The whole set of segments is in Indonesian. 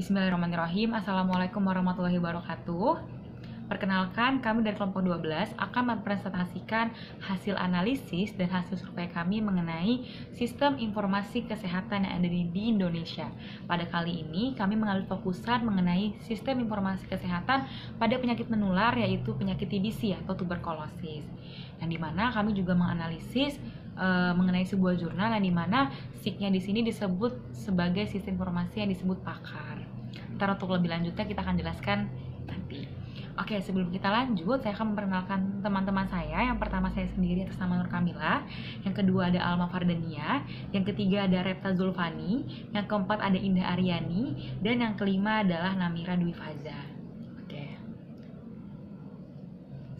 Bismillahirrahmanirrahim. Assalamualaikum warahmatullahi wabarakatuh. Perkenalkan, kami dari kelompok 12 akan mempresentasikan hasil analisis dan hasil survei kami mengenai sistem informasi kesehatan yang ada di Indonesia. Pada kali ini, kami mengambil fokusan mengenai sistem informasi kesehatan pada penyakit menular, yaitu penyakit TBC atau tuberkulosis. Yang dimana kami juga menganalisis mengenai sebuah jurnal yang dimana SIG-nya di sini disebut sebagai sistem informasi yang disebut pakar. Ntar untuk lebih lanjutnya kita akan jelaskan nanti. Oke, sebelum kita lanjut, saya akan memperkenalkan teman-teman saya. Yang pertama saya sendiri atas nama Nur Kamila, yang kedua ada Alma Fardania, yang ketiga ada Repta Zulfani, yang keempat ada Indah Aryani, dan yang kelima adalah Namira Dwi Faza. Oke.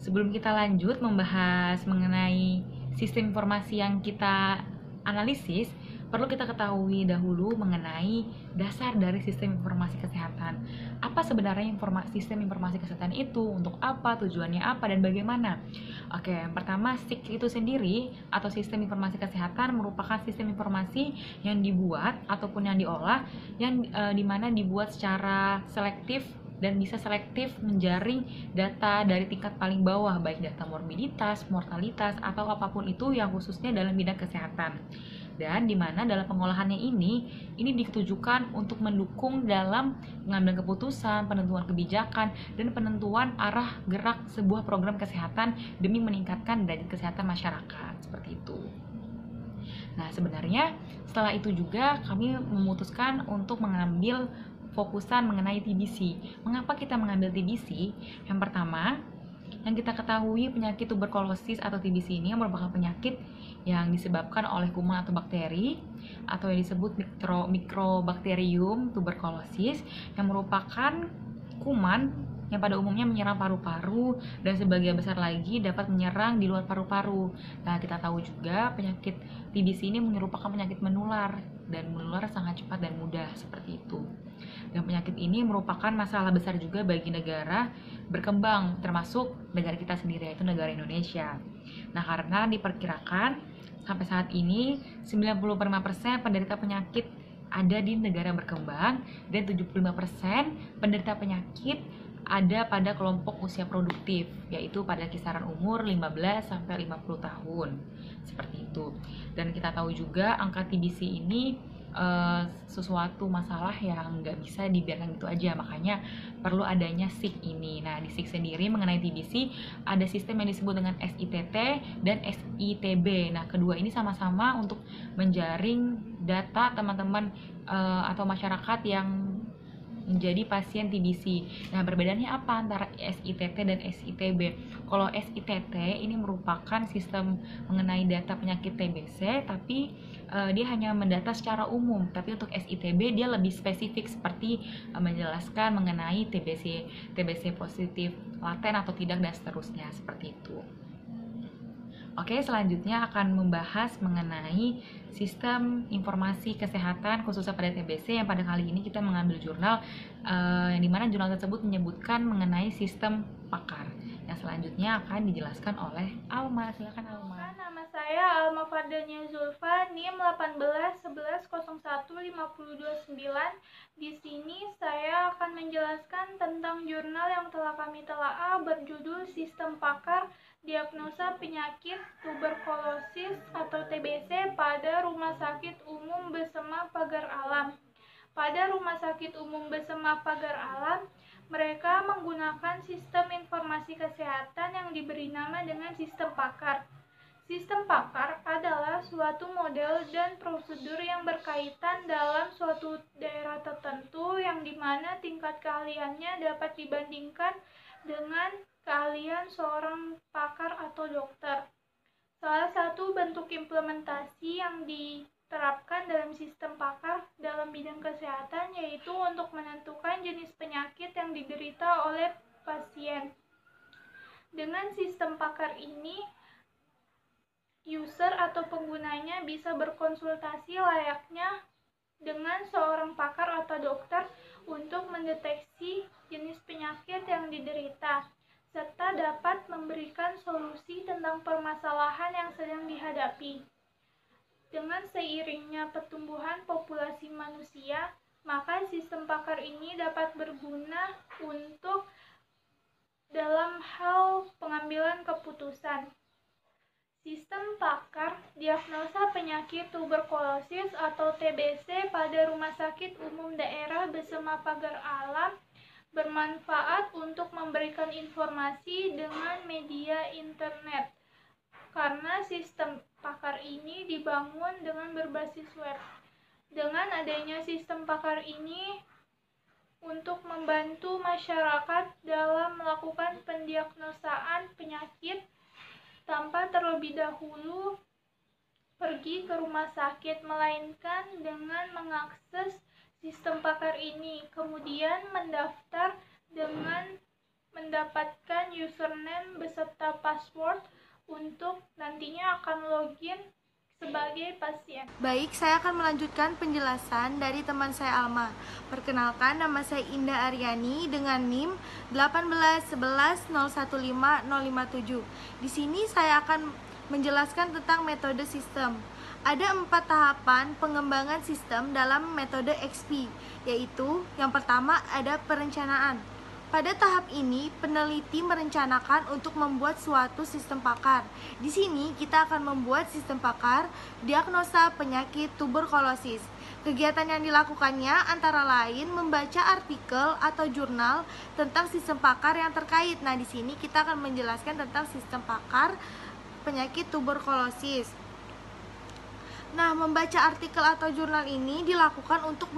Sebelum kita lanjut membahas mengenai sistem informasi yang kita analisis, perlu kita ketahui dahulu mengenai dasar dari sistem informasi kesehatan. Apa sebenarnya sistem informasi kesehatan itu, untuk apa, tujuannya apa, dan bagaimana? Oke, yang pertama, SIG itu sendiri atau sistem informasi kesehatan merupakan sistem informasi yang dibuat ataupun yang diolah yang dimana dibuat secara selektif dan bisa selektif menjaring data dari tingkat paling bawah, baik data morbiditas, mortalitas, atau apapun itu yang khususnya dalam bidang kesehatan. Dan di mana dalam pengolahannya ini ditujukan untuk mendukung dalam mengambil keputusan, penentuan kebijakan, dan penentuan arah gerak sebuah program kesehatan demi meningkatkan derajat kesehatan masyarakat, seperti itu. Nah, sebenarnya setelah itu juga kami memutuskan untuk mengambil fokusan mengenai TBC. Mengapa kita mengambil TBC? Yang pertama, yang kita ketahui penyakit tuberkulosis atau TBC ini merupakan penyakit yang disebabkan oleh kuman atau bakteri atau yang disebut Mycobacterium tuberculosis, yang merupakan kuman yang pada umumnya menyerang paru-paru dan sebagian besar lagi dapat menyerang di luar paru-paru. Nah, kita tahu juga penyakit TBC ini merupakan penyakit menular dan menular sangat cepat dan mudah, seperti itu. Dan penyakit ini merupakan masalah besar juga bagi negara berkembang, termasuk negara kita sendiri, yaitu negara Indonesia. Nah, karena diperkirakan sampai saat ini 95% penderita penyakit ada di negara berkembang dan 75% penderita penyakit ada pada kelompok usia produktif, yaitu pada kisaran umur 15 sampai 50 tahun. Seperti itu. Dan kita tahu juga angka TBC ini sesuatu masalah yang nggak bisa dibiarkan gitu aja, makanya perlu adanya SIG ini. Nah, di SIG sendiri mengenai TBC ada sistem yang disebut dengan SITT dan SITB. Nah, kedua ini sama-sama untuk menjaring data teman-teman atau masyarakat yang menjadi pasien TBC. Nah, perbedaannya apa antara SITT dan SITB? Kalau SITT ini merupakan sistem mengenai data penyakit TBC, tapi dia hanya mendata secara umum. Tapi untuk SITB dia lebih spesifik, seperti menjelaskan mengenai TBC positif laten atau tidak dan seterusnya, seperti itu. Oke, selanjutnya akan membahas mengenai sistem informasi kesehatan khususnya pada TBC, yang pada kali ini kita mengambil jurnal yang dimana jurnal tersebut menyebutkan mengenai sistem pakar. Yang selanjutnya akan dijelaskan oleh Alma. Silakan Alma. Nama saya Alma Fardania Zulfa, NIM 1811015229. Di sini saya akan menjelaskan tentang jurnal yang telah kami telaah berjudul Sistem Pakar Diagnosa Penyakit Tuberkulosis atau TBC pada Rumah Sakit Umum Besema Pagar Alam. Pada Rumah Sakit Umum Besema Pagar Alam, mereka menggunakan sistem informasi kesehatan yang diberi nama dengan sistem pakar. Sistem pakar adalah suatu model dan prosedur yang berkaitan dalam suatu daerah tertentu yang dimana tingkat keahliannya dapat dibandingkan dengan keahlian seorang pakar atau dokter. Salah satu bentuk implementasi yang diterapkan dalam sistem pakar dalam bidang kesehatan yaitu untuk menentukan jenis penyakit yang diderita oleh pasien. Dengan sistem pakar ini, user atau penggunanya bisa berkonsultasi layaknya dengan seorang pakar atau dokter untuk mendeteksi jenis penyakit yang diderita, serta dapat memberikan solusi tentang permasalahan yang sedang dihadapi. Dengan seiringnya pertumbuhan populasi manusia, Maka sistem pakar ini dapat berguna untuk dalam hal pengambilan keputusan. Sistem pakar diagnosa penyakit tuberkulosis atau TBC pada Rumah Sakit Umum Daerah bersama pagar alam bermanfaat untuk memberikan informasi dengan media internet. Karena sistem pakar ini dibangun dengan berbasis web. Dengan adanya sistem pakar ini untuk membantu masyarakat dalam melakukan pendiagnosaan penyakit tanpa terlebih dahulu pergi ke rumah sakit, melainkan dengan mengakses sistem pakar ini, kemudian mendaftar dengan mendapatkan username beserta password untuk nantinya akan login sebagai pasien. Baik, saya akan melanjutkan penjelasan dari teman saya Alma. Perkenalkan, nama saya Indah Aryani dengan NIM 181101557. Di sini saya akan menjelaskan tentang metode sistem. Ada 4 tahapan pengembangan sistem dalam metode XP, yaitu yang pertama ada perencanaan. Pada tahap ini, peneliti merencanakan untuk membuat suatu sistem pakar. Di sini, kita akan membuat sistem pakar diagnosa penyakit tuberkulosis. Kegiatan yang dilakukannya antara lain membaca artikel atau jurnal tentang sistem pakar yang terkait. Nah, di sini kita akan menjelaskan tentang sistem pakar penyakit tuberkulosis. Nah, membaca artikel atau jurnal ini dilakukan untuk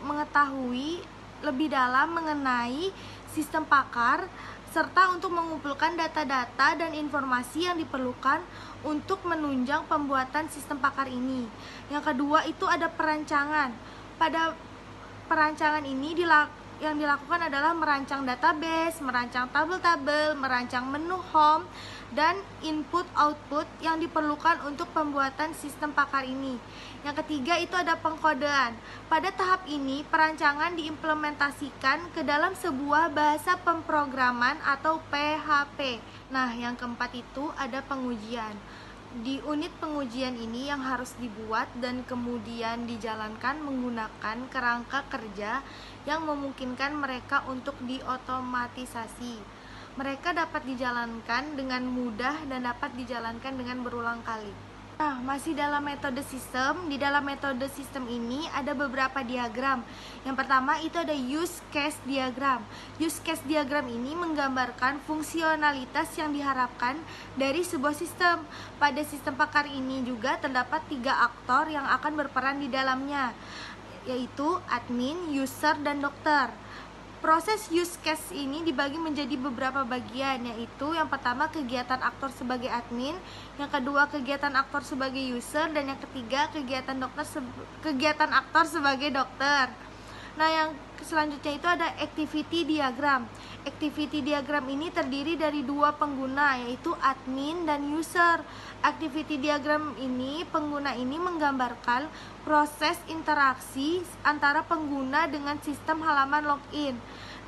mengetahui lebih dalam mengenai sistem pakar, serta untuk mengumpulkan data-data dan informasi yang diperlukan untuk menunjang pembuatan sistem pakar ini. Yang kedua itu ada perancangan. Pada perancangan ini yang dilakukan adalah merancang database, merancang tabel-tabel, merancang menu home, dan input-output yang diperlukan untuk pembuatan sistem pakar ini. Yang ketiga itu ada pengkodean. Pada tahap ini, perancangan diimplementasikan ke dalam sebuah bahasa pemrograman atau PHP. Nah, yang keempat itu ada pengujian. Di unit pengujian ini yang harus dibuat dan kemudian dijalankan menggunakan kerangka kerja yang memungkinkan mereka untuk diotomatisasi. Mereka dapat dijalankan dengan mudah dan dapat dijalankan dengan berulang kali. Nah, masih dalam metode sistem. Di dalam metode sistem ini ada beberapa diagram. Yang pertama itu ada use case diagram. Use case diagram ini menggambarkan fungsionalitas yang diharapkan dari sebuah sistem. Pada sistem pakar ini juga terdapat 3 aktor yang akan berperan di dalamnya, yaitu admin, user, dan dokter. Proses use case ini dibagi menjadi beberapa bagian, yaitu yang pertama kegiatan aktor sebagai admin, yang kedua kegiatan aktor sebagai user, dan yang ketiga kegiatan aktor sebagai dokter. Nah, yang selanjutnya itu ada activity diagram. Activity diagram ini terdiri dari 2 pengguna, yaitu admin dan user. Activity diagram ini, pengguna ini menggambarkan proses interaksi antara pengguna dengan sistem halaman login.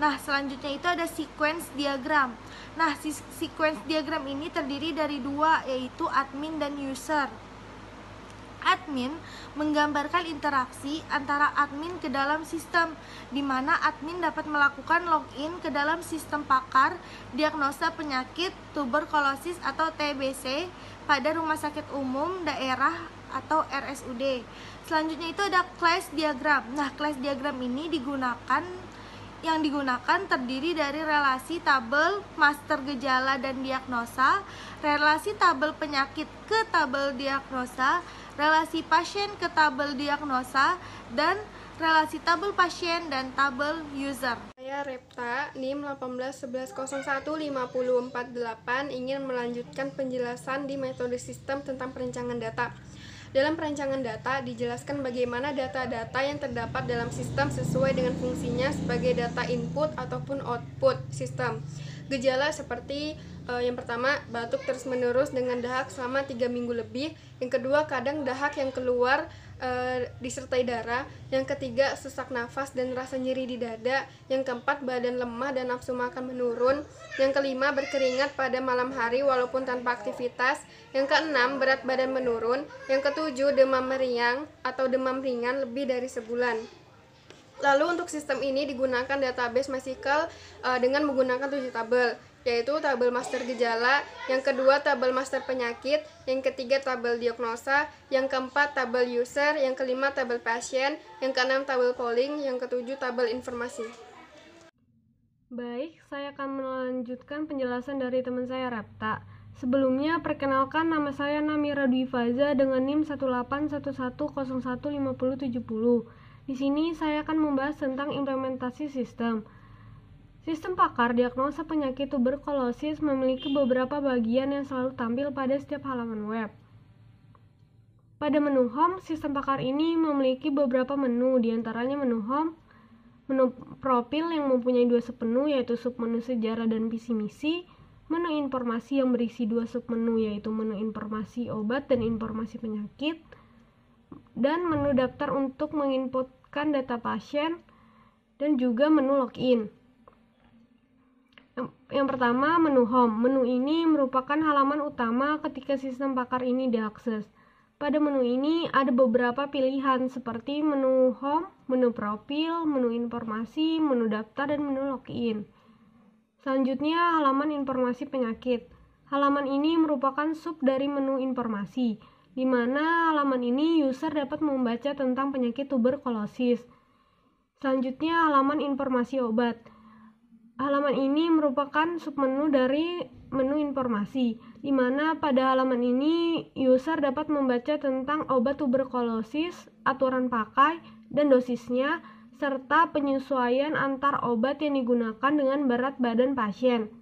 Nah, selanjutnya itu ada sequence diagram. Nah, sequence diagram ini terdiri dari 2, yaitu admin dan user. Admin menggambarkan interaksi antara admin ke dalam sistem, di mana admin dapat melakukan login ke dalam sistem pakar diagnosa penyakit tuberkulosis atau TBC pada Rumah Sakit Umum Daerah atau RSUD. Selanjutnya itu ada class diagram. Nah, class diagram ini digunakan terdiri dari relasi tabel master gejala dan diagnosa, relasi tabel penyakit ke tabel diagnosa, relasi pasien ke tabel diagnosa, dan relasi tabel pasien dan tabel user. Saya Repta, NIM 181015048, ingin melanjutkan penjelasan di metode sistem tentang perencanaan data. Dalam perancangan data, dijelaskan bagaimana data-data yang terdapat dalam sistem sesuai dengan fungsinya sebagai data input ataupun output sistem. Gejala seperti yang pertama, batuk terus-menerus dengan dahak selama 3 minggu lebih. Yang kedua, kadang dahak yang keluar disertai darah. Yang ketiga, sesak nafas dan rasa nyeri di dada. Yang keempat, badan lemah dan nafsu makan menurun. Yang kelima, berkeringat pada malam hari walaupun tanpa aktivitas. Yang keenam, berat badan menurun. Yang ketujuh, demam meriang atau demam ringan lebih dari sebulan. Lalu untuk sistem ini digunakan database MySQL dengan menggunakan 7 tabel, yaitu tabel master gejala, yang kedua tabel master penyakit, yang ketiga tabel diagnosa, yang keempat tabel user, yang kelima tabel pasien, yang keenam tabel polling, yang ketujuh tabel informasi. Baik, saya akan melanjutkan penjelasan dari teman saya Rapta. Sebelumnya, perkenalkan nama saya Namira Dwi Faza dengan NIM 18110015070. Di sini saya akan membahas tentang implementasi sistem. Sistem pakar diagnosa penyakit tuberkulosis memiliki beberapa bagian yang selalu tampil pada setiap halaman web. Pada menu home, sistem pakar ini memiliki beberapa menu, diantaranya menu home, menu profil yang mempunyai 2 submenu yaitu submenu sejarah dan visi misi, menu informasi yang berisi 2 submenu yaitu menu informasi obat dan informasi penyakit, dan menu daftar untuk menginputkan data pasien, dan juga menu login. Yang pertama, menu home. Menu ini merupakan halaman utama ketika sistem pakar ini diakses. Pada menu ini ada beberapa pilihan seperti menu home, menu profil, menu informasi, menu daftar, dan menu login. Selanjutnya, halaman informasi penyakit. Halaman ini merupakan sub dari menu informasi, di mana halaman ini user dapat membaca tentang penyakit tuberkulosis. Selanjutnya, halaman informasi obat. Halaman ini merupakan submenu dari menu informasi, di mana pada halaman ini user dapat membaca tentang obat tuberkulosis, aturan pakai, dan dosisnya, serta penyesuaian antar obat yang digunakan dengan berat badan pasien.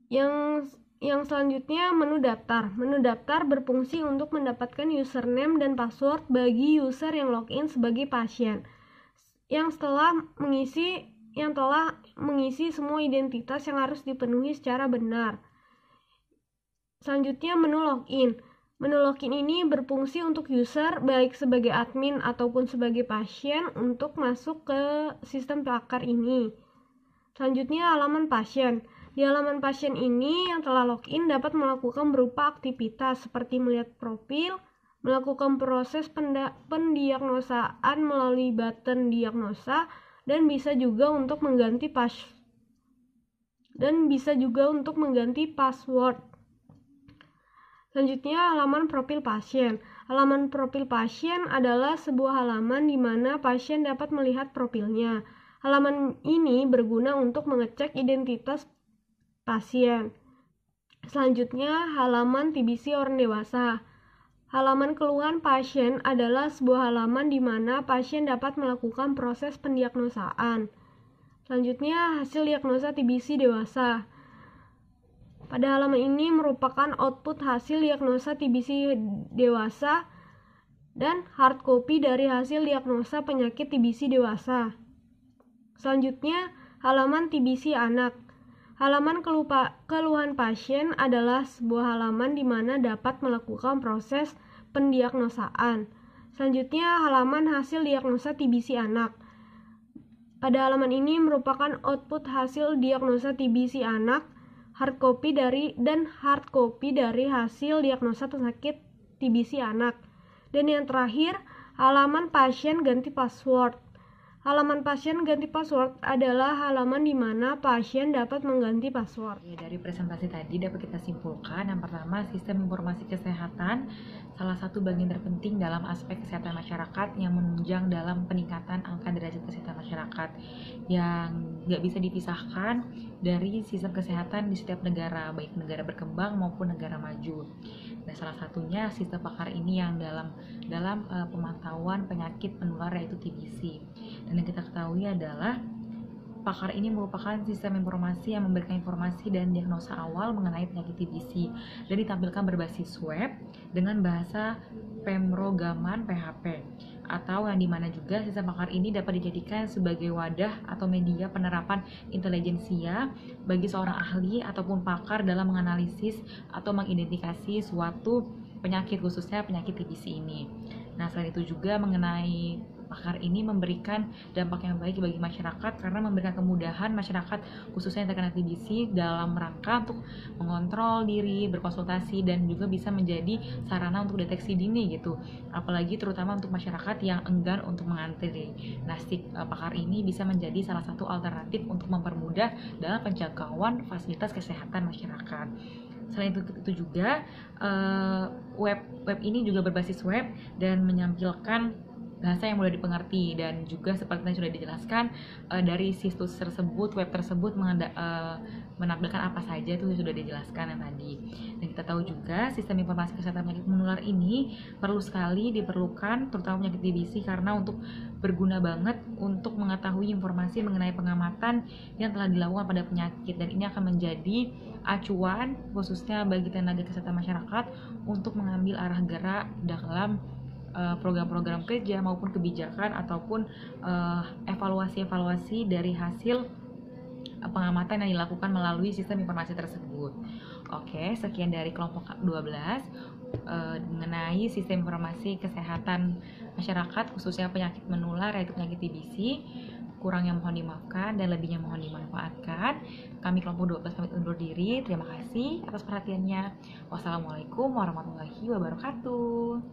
Yang selanjutnya, menu daftar. Menu daftar berfungsi untuk mendapatkan username dan password bagi user yang login sebagai pasien, yang telah mengisi semua identitas yang harus dipenuhi secara benar. Selanjutnya, menu login. Menu login ini berfungsi untuk user baik sebagai admin ataupun sebagai pasien untuk masuk ke sistem pakar ini. Selanjutnya, halaman pasien. Di halaman pasien ini yang telah login dapat melakukan berupa aktivitas seperti melihat profil, melakukan proses pendiagnosaan melalui button diagnosa, dan bisa juga untuk mengganti password. Selanjutnya, halaman profil pasien. Halaman profil pasien adalah sebuah halaman di mana pasien dapat melihat profilnya. Halaman ini berguna untuk mengecek identitas pasien. Selanjutnya, halaman TBC orang dewasa. Halaman keluhan pasien adalah sebuah halaman di mana pasien dapat melakukan proses pendiagnosaan. Selanjutnya, hasil diagnosa TBC dewasa. Pada halaman ini merupakan output hasil diagnosa TBC dewasa dan hard copy dari hasil diagnosa penyakit TBC dewasa. Selanjutnya, halaman TBC anak. Halaman keluhan pasien adalah sebuah halaman di mana dapat melakukan proses pendiagnosaan. Selanjutnya, halaman hasil diagnosa TBC anak. Pada halaman ini merupakan output hasil diagnosa TBC anak, hard copy dari hasil diagnosa penyakit TBC anak. Dan yang terakhir, halaman pasien ganti password. Halaman pasien ganti password adalah halaman di mana pasien dapat mengganti password. Ya, dari presentasi tadi dapat kita simpulkan, yang pertama, sistem informasi kesehatan salah satu bagian terpenting dalam aspek kesehatan masyarakat yang menunjang dalam peningkatan angka derajat kesehatan masyarakat yang nggak bisa dipisahkan dari sistem kesehatan di setiap negara, baik negara berkembang maupun negara maju. Nah, salah satunya sistem pakar ini yang dalam pemantauan penyakit menular yaitu TBC. Dan yang kita ketahui adalah pakar ini merupakan sistem informasi yang memberikan informasi dan diagnosa awal mengenai penyakit TBC dan ditampilkan berbasis web dengan bahasa pemrograman PHP, atau yang dimana juga sistem pakar ini dapat dijadikan sebagai wadah atau media penerapan intelijensia bagi seorang ahli ataupun pakar dalam menganalisis atau mengidentifikasi suatu penyakit, khususnya penyakit TBC ini. Nah, selain itu juga mengenai Pakar ini memberikan dampak yang baik bagi masyarakat karena memberikan kemudahan masyarakat khususnya yang terkena TBC dalam rangka untuk mengontrol diri, berkonsultasi, dan juga bisa menjadi sarana untuk deteksi dini gitu. Apalagi terutama untuk masyarakat yang enggan untuk mengantri. Nah, si pakar ini bisa menjadi salah satu alternatif untuk mempermudah dalam penjangkauan fasilitas kesehatan masyarakat. Selain itu juga web ini juga berbasis web dan menampilkan bahasa yang mudah dipengerti, dan juga seperti yang sudah dijelaskan dari situs tersebut, web tersebut menampilkan apa saja itu sudah dijelaskan yang tadi. Dan kita tahu juga sistem informasi kesehatan penyakit menular ini perlu sekali diperlukan, terutama penyakit TBC, karena untuk berguna banget untuk mengetahui informasi mengenai pengamatan yang telah dilakukan pada penyakit, dan ini akan menjadi acuan khususnya bagi tenaga kesehatan masyarakat untuk mengambil arah gerak dalam program-program kerja maupun kebijakan ataupun evaluasi-evaluasi dari hasil pengamatan yang dilakukan melalui sistem informasi tersebut. Oke, sekian dari kelompok 12 mengenai sistem informasi kesehatan masyarakat khususnya penyakit menular yaitu penyakit TBC. Kurangnya mohon dimaafkan dan lebihnya mohon dimanfaatkan. Kami kelompok 12 pamit undur diri. Terima kasih atas perhatiannya. Wassalamualaikum warahmatullahi wabarakatuh.